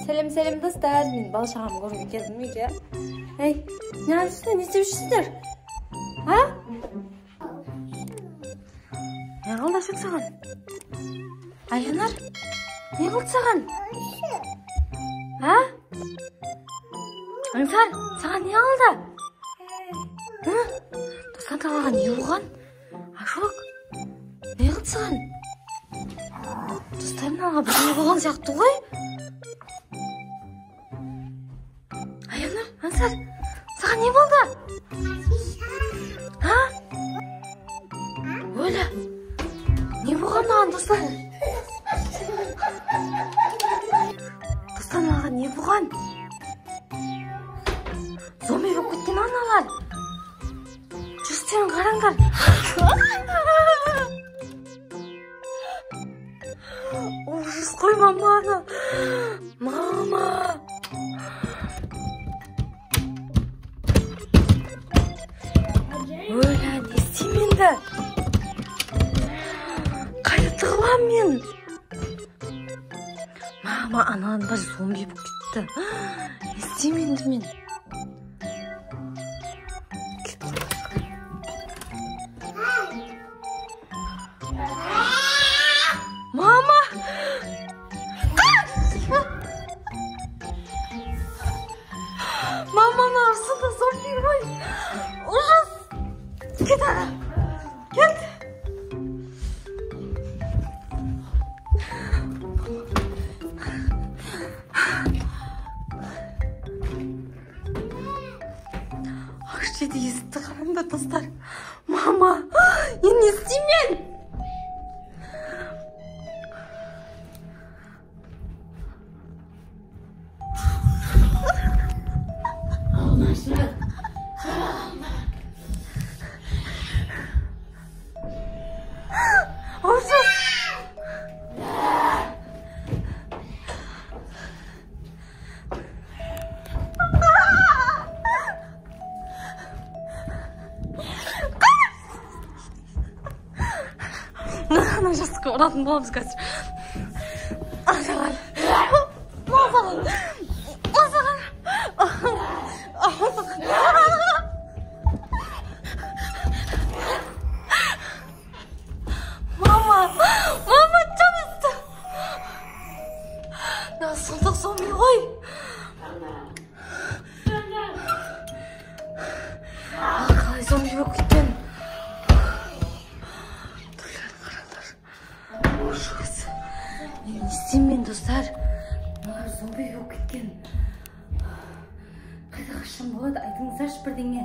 Selam dostlar. Men balşağımı görüp keldim үйге. Hey, ne yapıyorsunuz? Ne isteyipsizler? Ha? Ne oldu aşık sağın? Ayhanlar, ne oldu sağın? Ha? Аңсар, саған не oldu? Достан талаған не болған? Ашок, не қылды саған? Достарын алға бірдеңе болған сияқты ғой? Ayhanlar, Аңсар, саған не болды? Ha? Öyle. Ne болған маған достар? Достан алға не болған? Зомби болып кеткен аналар. Жүстерін қараңдар. Ужас қой маманы. Мама. Өлі, не істеймін енді? Қайда тығылам мен? Мама, ананың бәрі зомби болып кетті. Не істеймін енді мен? Мама! Маманың арасында зомби ғой. Ужас! Кет ана! Кет! Ақшеде есікті қараңдар достар. Мама! Енді не істеймін? Ана жастыққа ұратын боламыз қазір. Азаған. Азаған. Азаған. Азаған. Мама. Мама жанысты. Сұмдық зомби ғой. Қалай зомби болып кеткен? Не істеймін достар? Мына зомби болып кеткен. Қайда қашсам болады? Айтыңыздаршы бірдеңе.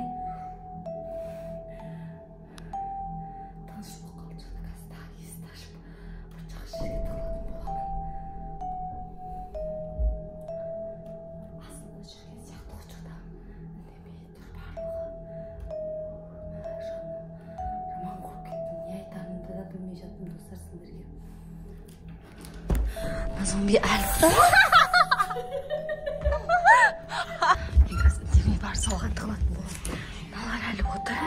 Таныш болып қалып жатыр. Қазір тағы есікті ашып бір жақсы жерге тығылатын боламын. Астында жүрген сияқты ғой жоқта. Үндемей тұр барлығы. Жаман қорқып кеттім. Не айтарымды да білмей жаттым достар сендерге. Зомби әлді. Мен қазір үндемей бар салған тығылатын боламын. Мыналар әлі отыр.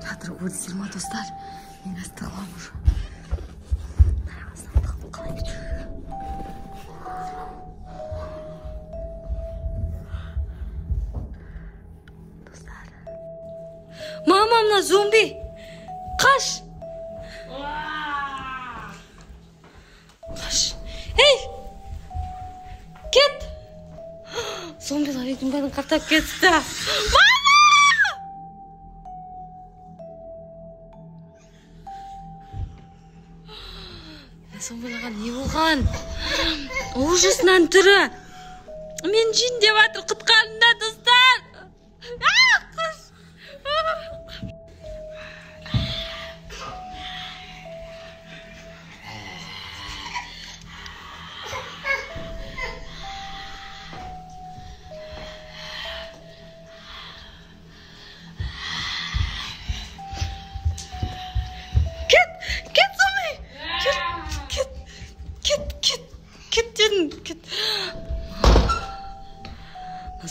Жатыр көрдіңіздер ма достар? Мен қазір тығыламын уже. Астынан тығылып қалайын. Достар. Мама, мына зомби. Қаш. Ей! Кет! Зомбилар үйдің бәрін қаптап кетті. Мама! Зомбиларға не болған? Ужасынан түрі. Мен жин деп жатыр құтқарында достар. Қыз!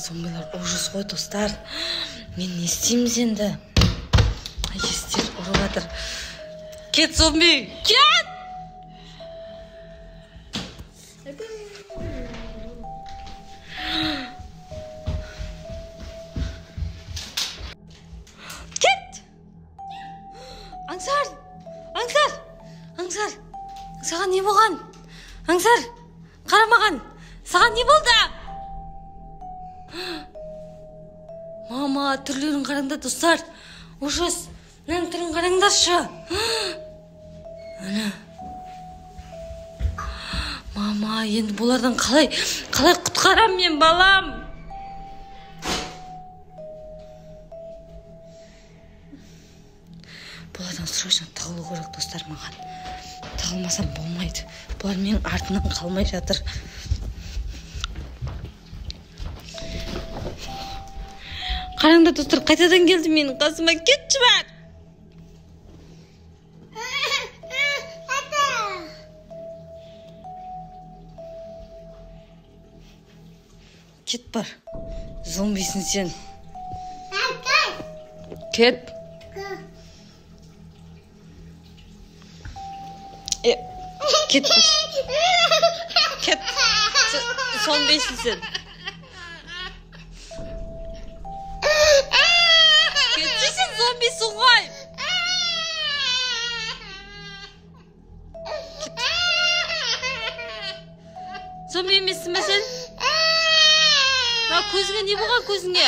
Зомбилар ужас ғой достар. Мен не істейміз енді? Естер ұрып жатыр. Кет зомби, кет! Достар, қарамаған. Саған не болды? Мама, түрлерін қараңдар, достар. Ужас. Мынаның түрін қараңдаршы. Ана. Мама, енді бұлардан қалай құтқарам мен, балам? Бұлардан срочно тығылу керек, достар, маған. Тығылмасам болмайды. Бұлар менің артынан қалмай жатыр. Қараңдар, достар, қайтадан келді менің қасыма. Кетші бар. Кет бар. Зомбисің сен. Кет. Кет бар. Кет. Зомбисің сен. Кетші сен зомбисің ғой. Зомби емессің бе сен? Көзіңе не болған көзіңе?